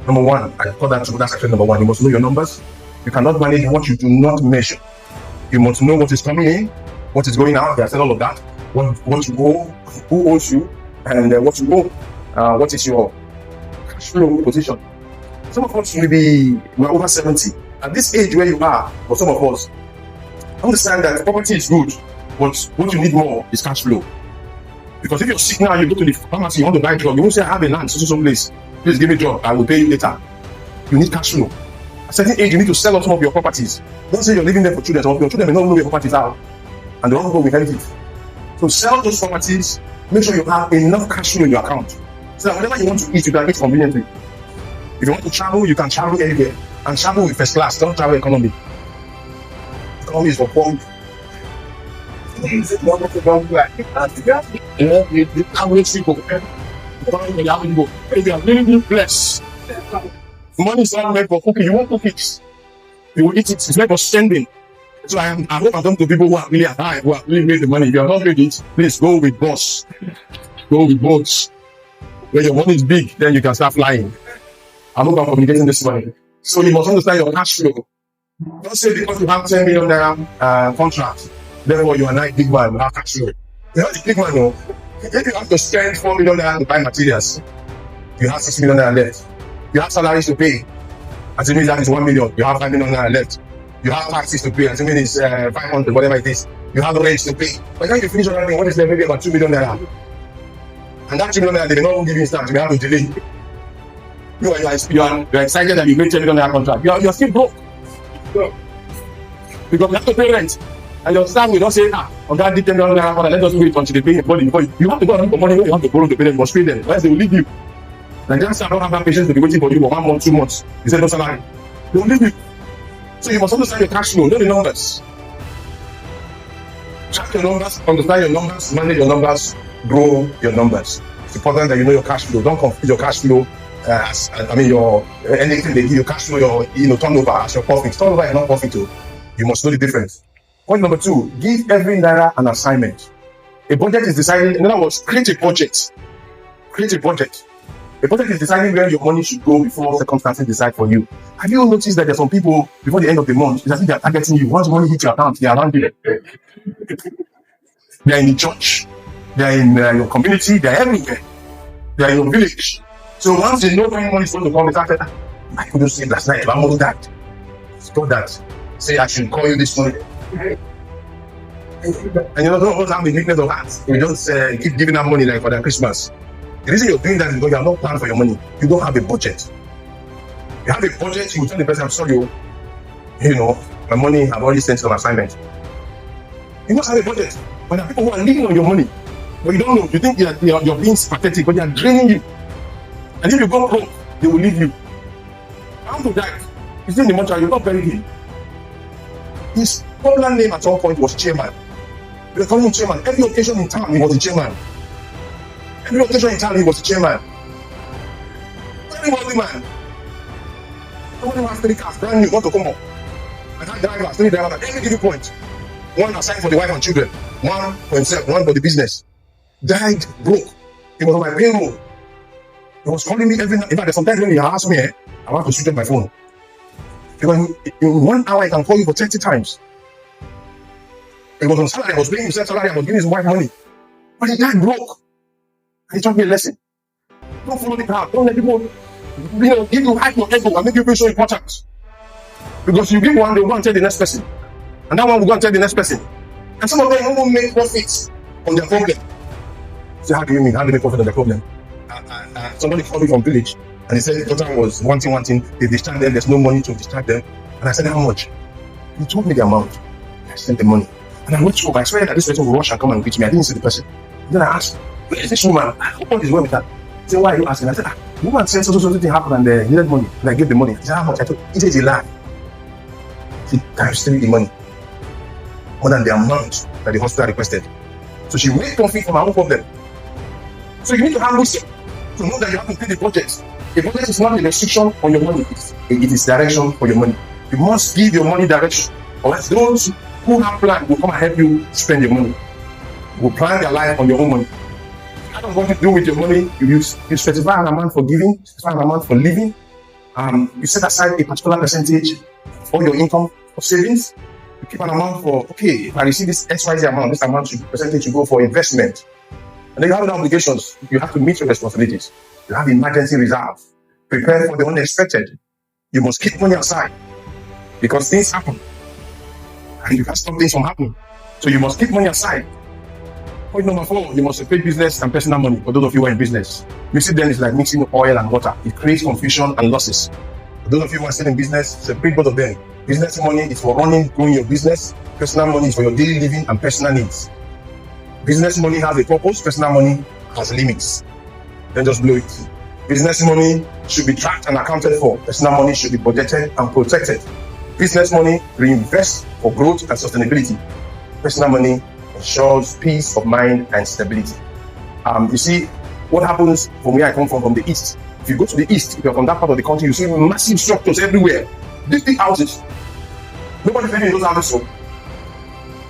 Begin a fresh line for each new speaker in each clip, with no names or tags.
Number one, I call that's actually number one. You must know your numbers. You cannot manage what you do not measure. You must know what is coming in, what is going out. I said all of that. What you owe, who owes you, and what you owe. What is your cash flow position? Some of us we're over 70. At this age where you are, for some of us, understand that property is good, but what you need more is cash flow. Because if you're sick now, you go to the pharmacy, you want to buy a drug, you won't say, I have a land, some place. Please give me a drug, I will pay you later. You need cash flow. At a certain age, you need to sell off some of your properties. Don't say you're living there for children. Some of your children may not know where your properties are, and they won't go inherit it. So sell those properties, make sure you have enough cash flow in your account. So that whenever you want to eat, you can eat conveniently. If you want to travel, you can travel anywhere. And travel with first class, don't travel economy. Economy is for poor. Money is not meant for cooking. You want cookies, you will eat it. It's meant for spending. So I hope I'm talking to people who are really high, who are really made the money. If you are not doing it, please go with boss. Go with boats. When your money is big, then you can start flying. I hope I'm communicating this morning. So you must understand your cash flow. Don't say because you have 10 million naira contract, therefore you are not a big man, you have cash flow. You're not a big man, no. If you have to spend 4 million naira to buy materials, you have 6 million naira left. You have salaries to pay, assuming that is 1 million, you have 5 million naira left. You have taxes to pay, assuming it's 500, whatever it is. You have rent to pay. By the time you finish everything, what is there? Maybe about 2 million naira. And that 2 million naira, they will not give you instant, you may have to delay. You are excited that you made 10 million naira contract. You are still broke. Because you have to pay rent. And your staff will not say, on that 10 million naira contract, let us wait until they pay your body. Before you have to go and look for money, you have to borrow to pay them, you must pay them. Otherwise they will leave you. Nigerian staff don't have that patience to be waiting for you for 1 month, 2 months. You say no salary. They will leave you. So you must understand your cash flow, know the numbers. Track your numbers, understand your numbers, manage your numbers, grow your numbers. It's important that you know your cash flow. Don't confuse your cash flow your anything they give you cash flow, your turnover as your profit. Turnover is not profit too. You must know the difference. Point number 2, give every naira an assignment. A budget is decided, in other words, create a budget. Create a budget. A budget is deciding where your money should go before circumstances decide for you. Have you noticed that there are some people before the end of the month, it's as if they are targeting you. Once money hits your account, they are around you. They are in the church, they are in your community, they are everywhere. They are in your village. So once they know when money is going to come, they start saying, I couldn't sleep last night, I'm not that. Stop that. Say, I should call you this morning. And you know, don't have the weakness of heart. You just keep giving them money like for their Christmas. The reason you're doing that is because you have no plan for your money. You don't have a budget. You have a budget, you will tell the person, I'm sorry, you know, my money, I've already sent some assignment. You must have a budget. But there are people who are living on your money, but you don't know. You think you're being pathetic, but they are draining you. And if you go broke, they will leave you. How to die? He's in the mortuary, you're not buried him. His popular name at some point was Chairman. They call him Chairman. Every occasion in town, he was the chairman. Every occasion in town, he was the chairman. Very wealthy man. Somebody has 3 cars, brand new, want to come up. And that driver, 3 drivers at every given point. One assigned for the wife and children, one for himself, one for the business. Died broke. He was on my payroll. He was calling me every night. In fact, sometimes when he asked me, I want to switch off my phone. Because in 1 hour, I can call you for 30 times. He was on salary, I was paying himself salary, I was giving his wife money. But he died broke. And he taught me a lesson. Don't follow the crowd. Don't let people, give you hype your ego and make you feel so important. Because you give one, they will go and tell the next person. And that one will go and tell the next person. And some of them won't make profits on their problem. So how do you mean? How do you make profit on their problem? Somebody called me from village and he said the daughter was wanting, they discharge them, there's no money to discharge them. And I said, how much? He told me the amount. I sent the money. And I went home. I swear that this person will rush and come and greet me. I didn't see the person. Then I asked, where is this woman? What is wrong with her? He said, why are you asking? I said, the woman said something happened and they needed money. And I gave the money. He said, how much? I told him, it is a lie. She times 3 the money. More than the amount that the hospital requested. So she made profit from her own problem. So you need to have wisdom to know that you have to pay the budget. The budget is not a restriction on your money, it is direction for your money. You must give your money direction. Or else those who have planned will come and help you spend your money. Will plan their life on your own money. I don't want to do with your money. You specify an amount for giving, specify an amount for living, You set aside a particular percentage for your income of savings. You keep an amount for, okay, if I receive this XYZ amount, this amount percentage should go for investment. And then you have other obligations. You have to meet your responsibilities. You have emergency reserve. Prepare for the unexpected. You must keep money aside because things happen. And you can't stop things from happening. So you must keep money aside. Point number 4, you must separate business and personal money. For those of you who are in business, mixing them is like mixing oil and water. It creates confusion and losses. For those of you who are still in business, separate both of them. Business money is for running, growing your business. Personal money is for your daily living and personal needs. Business money has a purpose. Personal money has limits. Don't just blow it. Business money should be tracked and accounted for. Personal money should be budgeted and protected. Business money reinvests for growth and sustainability. Personal money ensures peace of mind and stability. You see, what happens from where I come from the east. If you go to the east, if you're from that part of the country, you see massive structures everywhere. Big houses. Nobody's living in those houses. So.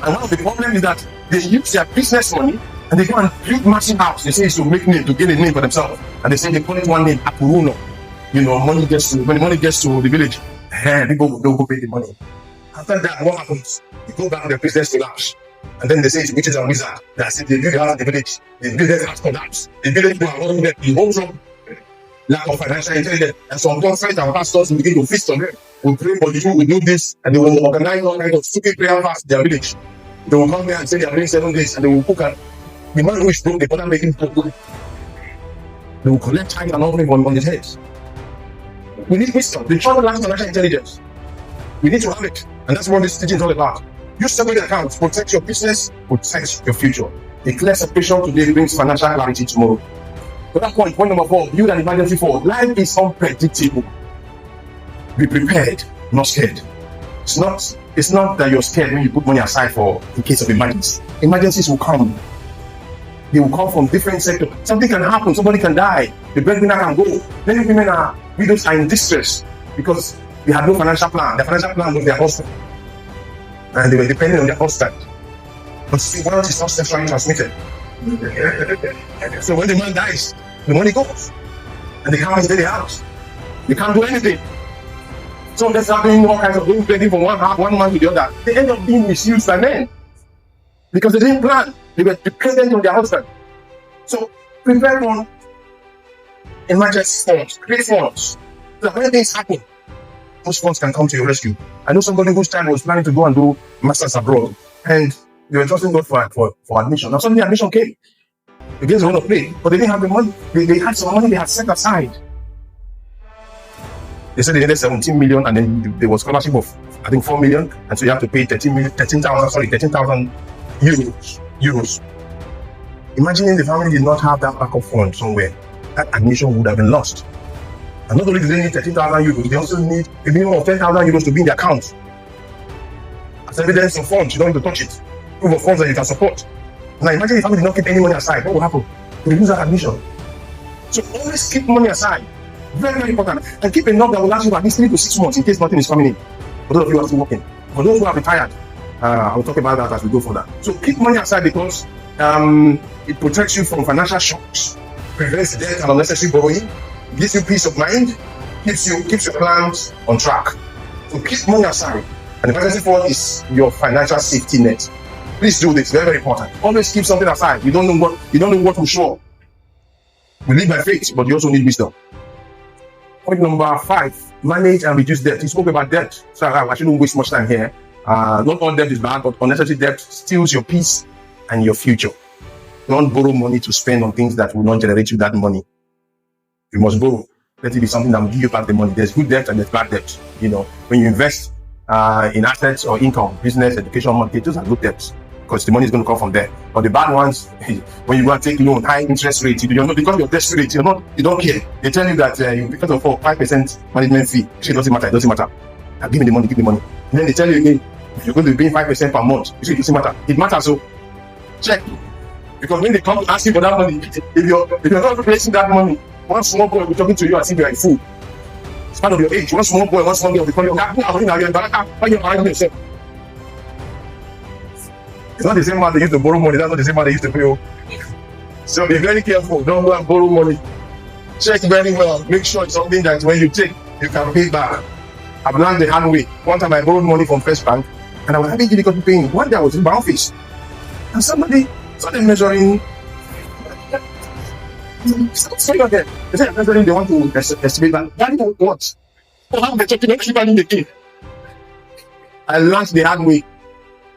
And one of the problems is that they use their business money and they go and build massive house. They say it's to make name, to gain a name for themselves. And they say they call it one name, Apuruno. When money gets to the village, people don't go pay the money. After that, what happens? They go back to their business collapse. And then they say it's witches and wizards. They say they build the house in the village. They build the house collapse. They build it for the whole from lack of financial intelligence. And some prophets and pastors will begin to feast on them. We pray for you, we do this, and they will organize all kinds of stupid prayer fast in their village. They will come here and say they are praying 7 days, and they will cook and the man who is broke, they put making food. They will collect time and offering on his heads. We need wisdom. The trouble lacks financial intelligence. We need to have it. And that's what this teaching is all about. Use separate accounts, protect your business, protect your future. A clear separation today brings financial clarity tomorrow. To that point number 4, build an emergency fund. Life is unpredictable. Be prepared, not scared. It's not that you're scared when you put money aside for in case of emergency. Emergencies will come. They will come from different sectors. Something can happen, somebody can die, the breadwinner can go. Many women widows are in distress because they had no financial plan. Their financial plan was their husband. And they were depending on their husband. But see, wealth is not sexually transmitted. So when the man dies, the money goes. And they can't maintain the house. They can't do anything. So that's happening all kinds of doing plenty from one man to the other. They end up being misused by men. Because they didn't plan. They were dependent on their husband. So prepare for emergency funds, create funds. So that when things happen, those funds can come to your rescue. I know somebody whose child was planning to go and do masters abroad, and they were trusting God for admission. Now suddenly admission came. The girls want to play, but they didn't have the money. They had some money they had set aside. They said they needed 17 million, and then there was scholarship of I think 4 million, and so you have to pay 13,000 euros. Imagining the family did not have that backup fund somewhere, that admission would have been lost. And not only do they need 13,000 euros, they also need a minimum of 10,000 euros to be in the account. As evidence of funds, you don't need to touch it. Proof of funds that you can support. Now imagine if family did not keep any money aside, what will happen? They lose that admission. So always keep money aside. Very, very important. And keep enough that will last you at least 3 to 6 months in case nothing is coming in. For those of you who are still working. For those who are retired, I'll talk about that as we go further. So keep money aside because it protects you from financial shocks, prevents debt and unnecessary borrowing, gives you peace of mind, keeps your plans on track. So keep money aside. And the emergency fund is your financial safety net. Please do this, very, very important. Always keep something aside. You don't know what will show up. We live by faith, but you also need wisdom. Point number 5, manage and reduce debt. You spoke about debt, so I shouldn't waste much time here. Not all debt is bad, but unnecessary debt steals your peace and your future. Don't borrow money to spend on things that will not generate you that money. You must borrow. Let it be something that will give you back the money. There's good debt and there's bad debt. When you invest in assets or income, business, education, mortgage, those are good debts because the money is going to come from there. But the bad ones, when you go and take loan, high interest rates, because you're desperate, you don't care. They tell you that because of 5% management fee, it doesn't matter. Now, give me the money. And then they tell you again, if you're going to be paying 5% per month, you see, it doesn't matter. It matters, so check. Because when they come to ask you for that money, if you're not replacing that money, one small boy will be talking to you as if you're a fool. It's part of your age. One small boy, one small girl will be calling you. It's not the same man they used to borrow money. That's not the same man they used to pay. So be very careful. Don't go and borrow money. Check very well. Make sure it's something that when you take, You can pay back. I've learned the hard way. One time I borrowed money from First Bank, and I was having difficulty paying. One day I was in my office, and somebody started measuring. Sorry about that. They said measuring. They want to estimate that. Value what? Oh, how they talking? Don't keep value the key. I learned the hard way.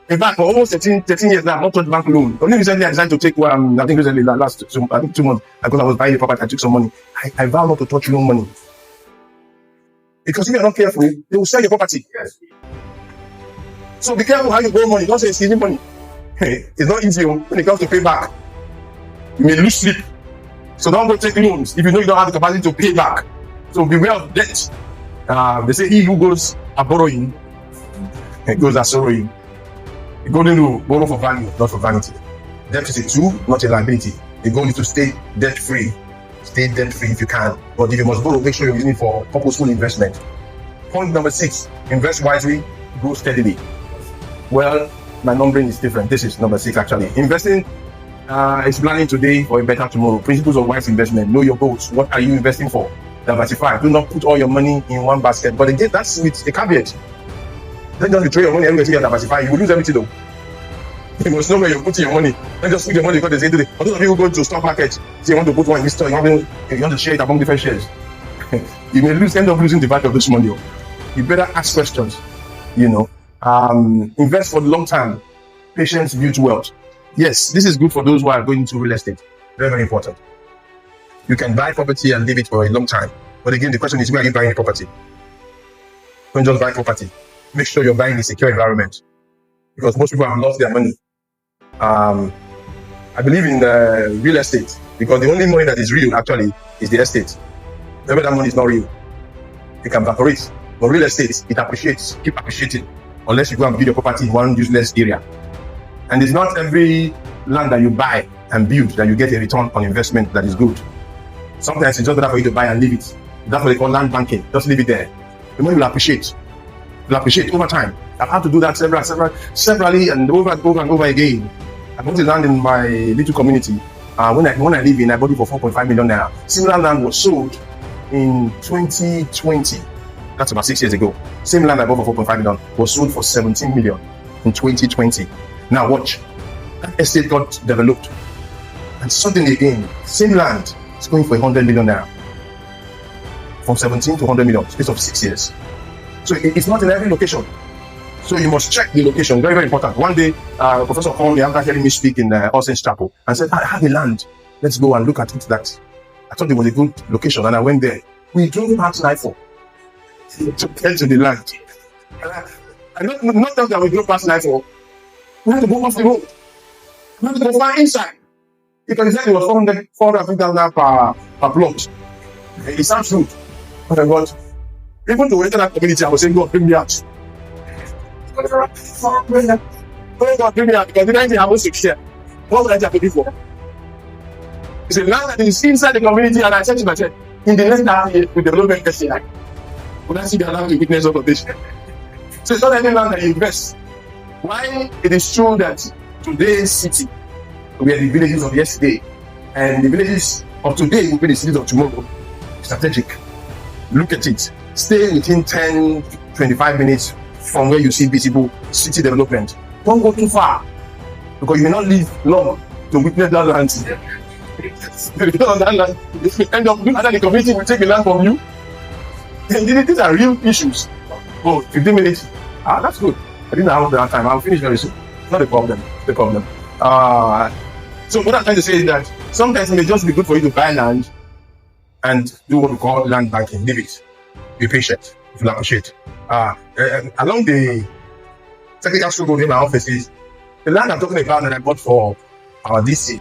In fact, for almost 13 years now, I've not touched bank loan. Only recently I decided to take one. I think recently, last 2 months, because I was buying the property, I took some money. I vow not to touch loan money. Because if you're not careful, they will sell your property. Yes. So be careful how you borrow money. Don't say it's easy money. It's not easy when it comes to pay back. You may lose sleep. So don't go take loans if you know you don't have the capacity to pay back. So beware of debt. They say he who goes a borrowing, goes a sorrowing. The golden rule: borrow for value, not for vanity. Debt is a tool, not a liability. The goal is to stay debt free. Stay debt free if you can. But if you must borrow, make sure you're using it for purposeful investment. Point number 6: invest wisely, grow steadily. Well, my numbering is different. This is number 6 actually. Investing is planning today for a better tomorrow. Principles of wise investment: know your goals. What are you investing for? Diversify. Do not put all your money in one basket. But again, that's with a caveat. Don't just betray your money everywhere you diversify. You will lose everything though. You must know where you're putting your money. Don't just put your money because they say today. For those of you who go to stock market, say you want to put one in this store, you want to share it among different shares. You may end up losing the value of this money. You better ask questions. Invest for the long term. Patience builds wealth. Yes, this is good for those who are going into real estate. Very, very important. You can buy property and leave it for a long time. But again, the question is, where are you buying the property? Don't just buy property. Make sure you're buying in a secure environment. Because most people have lost their money. I believe in real estate because the only money that is real actually is the estate. Remember, that money is not real. It can evaporate. But real estate, it appreciates, keep appreciating, unless you go and build your property in one useless area. And it's not every land that you buy and build that you get a return on investment that is good. Sometimes it's just better for you to buy and leave it. That's what they call land banking. Just leave it there. The money will appreciate. It will appreciate over time. I've had to do that severally and over again. I bought the land in my little community. When I live in, I bought it for 4.5 million naira. Similar land was sold in 2020. That's about 6 years ago. Same land I bought for 4.5 million was sold for 17 million in 2020. Now watch. That estate got developed. And suddenly again, same land is going for 100 million naira. From 17 to 100 million, space of 6 years. So it's not in every location. So you must check the location. Very, very important. One day, a professor called me after hearing me speak in Austin's Chapel and said, I have a land. Let's go and look at it. That I thought it was a good location, and I went there. We drove past Nightfall to get to the land. And not that we drove past Nightfall. We had to go off the road. We had to go far inside. Because he said it was 450,000 per plot. It sounds good. But I got, even to enter that community, I was saying, God, bring me out. God, bring me out, because the 90 I was 6 years. What would I have to do for? It's a land that is inside the community, and I said to myself, in the next half year, with development testing, would I see the land to witness all of this? So it's not any land that invests. Why it is true that today's city, we are the villages of yesterday, and the villages of today will be the cities of tomorrow. Strategic. Look at it. Stay within 10, 25 minutes from where you see visible city development. Don't go too far, because you may not live long to witness that land. If you end up looking at the community will take the land from you. And these are real issues. Oh, 15 minutes. That's good. I didn't have that time. I'll finish very soon. Not a problem. The problem. So what I'm trying to say is that sometimes it may just be good for you to buy land and do what we call land banking. Leave it. Be patient. If you appreciate. Along the technical struggle in my office is the land I'm talking about that I bought for our DC.